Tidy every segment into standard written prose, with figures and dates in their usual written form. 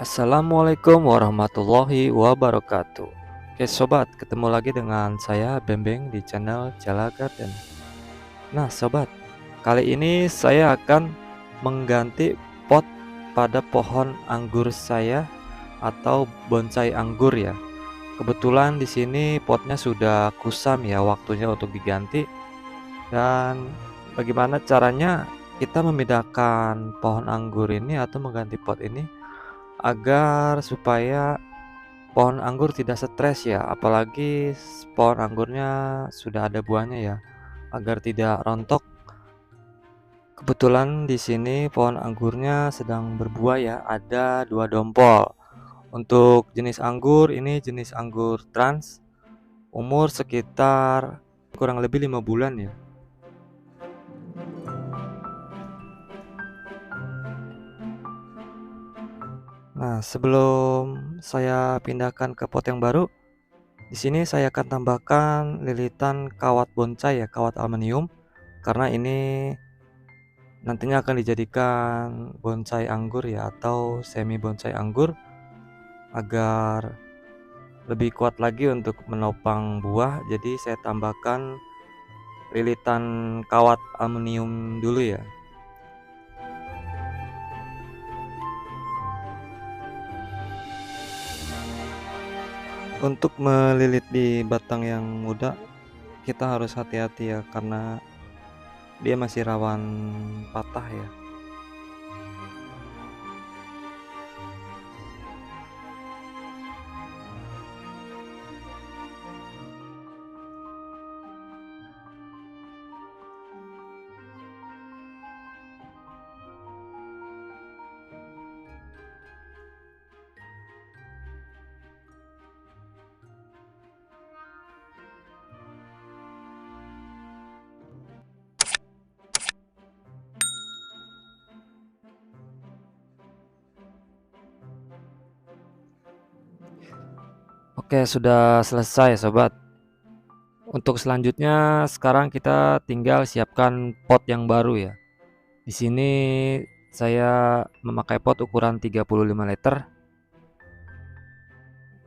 Assalamualaikum warahmatullahi wabarakatuh. Oke sobat, ketemu lagi dengan saya Bembeng di channel Jala Garden. Nah sobat, kali ini saya akan mengganti pot pada pohon anggur saya atau bonsai anggur ya. Kebetulan di sini potnya sudah kusam ya, waktunya untuk diganti. Dan bagaimana caranya kita membedakan pohon anggur ini atau mengganti pot ini agar supaya pohon anggur tidak stres ya, apalagi pohon anggurnya sudah ada buahnya ya, agar tidak rontok. Kebetulan di sini pohon anggurnya sedang berbuah ya, ada 2 dompol. Untuk jenis anggur ini jenis anggur trans, umur sekitar kurang lebih 5 bulan ya. Nah, sebelum saya pindahkan ke pot yang baru, di sini saya akan tambahkan lilitan kawat bonsai ya, kawat aluminium, karena ini nantinya akan dijadikan bonsai anggur ya, atau semi bonsai anggur, agar lebih kuat lagi untuk menopang buah. Jadi saya tambahkan lilitan kawat aluminium dulu ya. Untuk melilit di batang yang muda, kita harus hati-hati ya, karena dia masih rawan patah ya. Oke, sudah selesai sobat. Untuk selanjutnya sekarang kita tinggal siapkan pot yang baru ya. Di sini saya memakai pot ukuran 35 liter.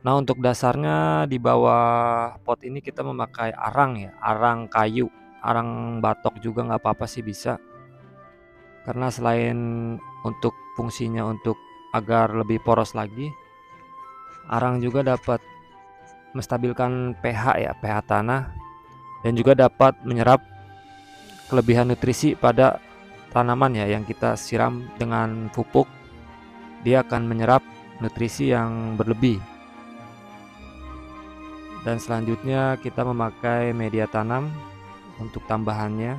Nah, untuk dasarnya di bawah pot ini kita memakai arang ya, arang kayu, arang batok juga nggak apa-apa sih bisa. Karena selain untuk fungsinya untuk agar lebih poros lagi, arang juga dapat menstabilkan pH ya, pH tanah, dan juga dapat menyerap kelebihan nutrisi pada tanaman ya yang kita siram dengan pupuk. Dia akan menyerap nutrisi yang berlebih. Dan selanjutnya kita memakai media tanam untuk tambahannya.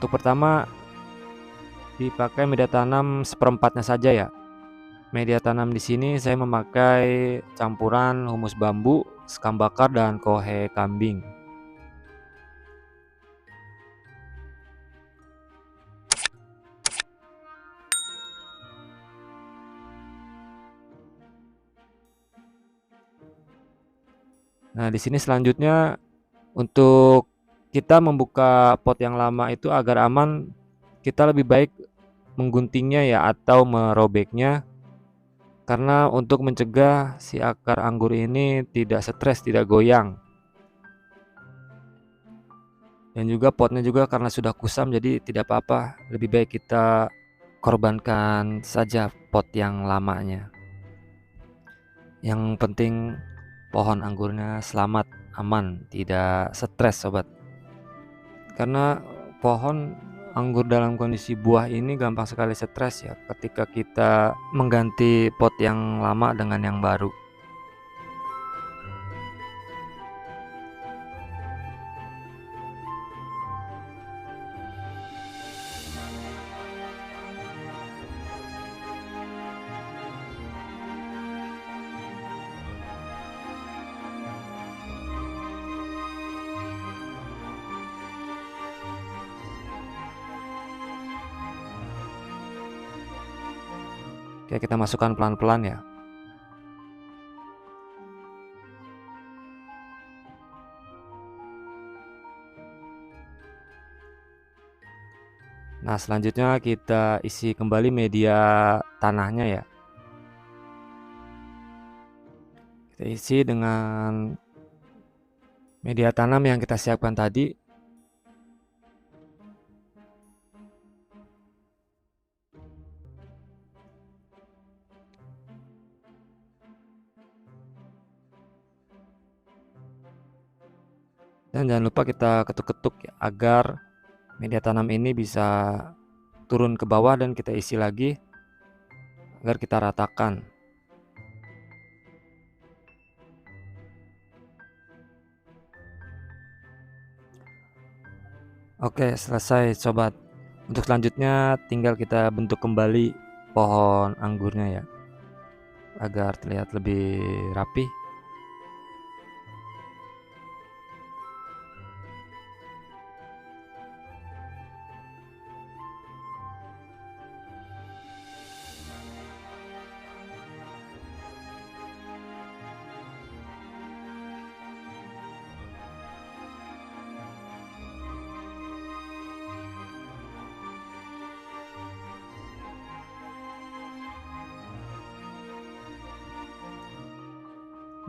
Untuk pertama dipakai media tanam seperempatnya saja ya. Media tanam di sini saya memakai campuran humus bambu, sekam bakar, dan kohe kambing. Nah, di sini selanjutnya untuk kita membuka pot yang lama itu agar aman, kita lebih baik mengguntingnya ya atau merobeknya, karena untuk mencegah si akar anggur ini tidak stres, tidak goyang. Dan juga potnya juga karena sudah kusam jadi tidak apa-apa, lebih baik kita korbankan saja pot yang lamanya. Yang penting pohon anggurnya selamat, aman, tidak stres sobat. Karena pohon anggur dalam kondisi buah ini gampang sekali stres ya ketika kita mengganti pot yang lama dengan yang baru. Oke, kita masukkan pelan-pelan ya. Nah, selanjutnya kita isi kembali media tanahnya ya. Kita isi dengan media tanam yang kita siapkan tadi. Dan jangan lupa kita ketuk-ketuk ya, agar media tanam ini bisa turun ke bawah dan kita isi lagi agar kita ratakan. Oke, selesai sobat. Untuk selanjutnya tinggal kita bentuk kembali pohon anggurnya ya, agar terlihat lebih rapi.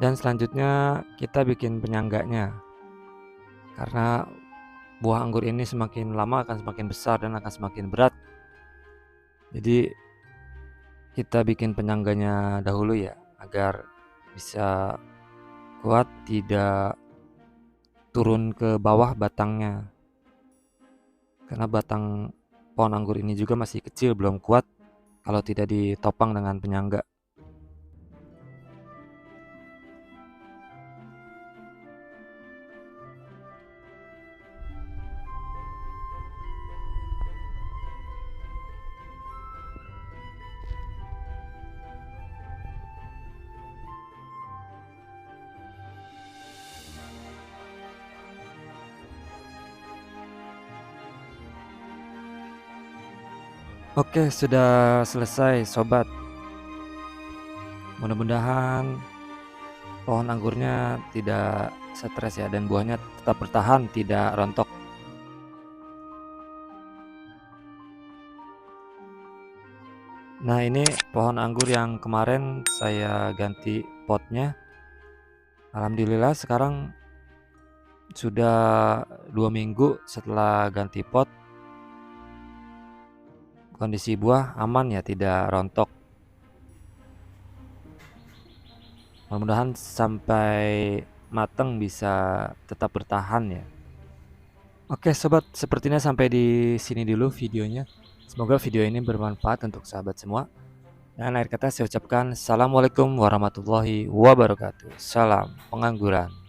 Dan selanjutnya kita bikin penyangganya, karena buah anggur ini semakin lama akan semakin besar dan akan semakin berat. Jadi kita bikin penyangganya dahulu ya, agar bisa kuat, tidak turun ke bawah batangnya. Karena batang pohon anggur ini juga masih kecil, belum kuat kalau tidak ditopang dengan penyangga. Oke, sudah selesai sobat. Mudah-mudahan pohon anggurnya tidak stres ya, dan buahnya tetap bertahan, tidak rontok. Nah, ini pohon anggur yang kemarin saya ganti potnya. Alhamdulillah sekarang sudah 2 minggu setelah ganti pot, kondisi buah aman ya, tidak rontok. Mudah-mudahan sampai matang bisa tetap bertahan ya. Oke sobat, sepertinya sampai di sini dulu videonya. Semoga video ini bermanfaat untuk sahabat semua. Dan akhir kata saya ucapkan Assalamualaikum warahmatullahi wabarakatuh. Salam pengangguran.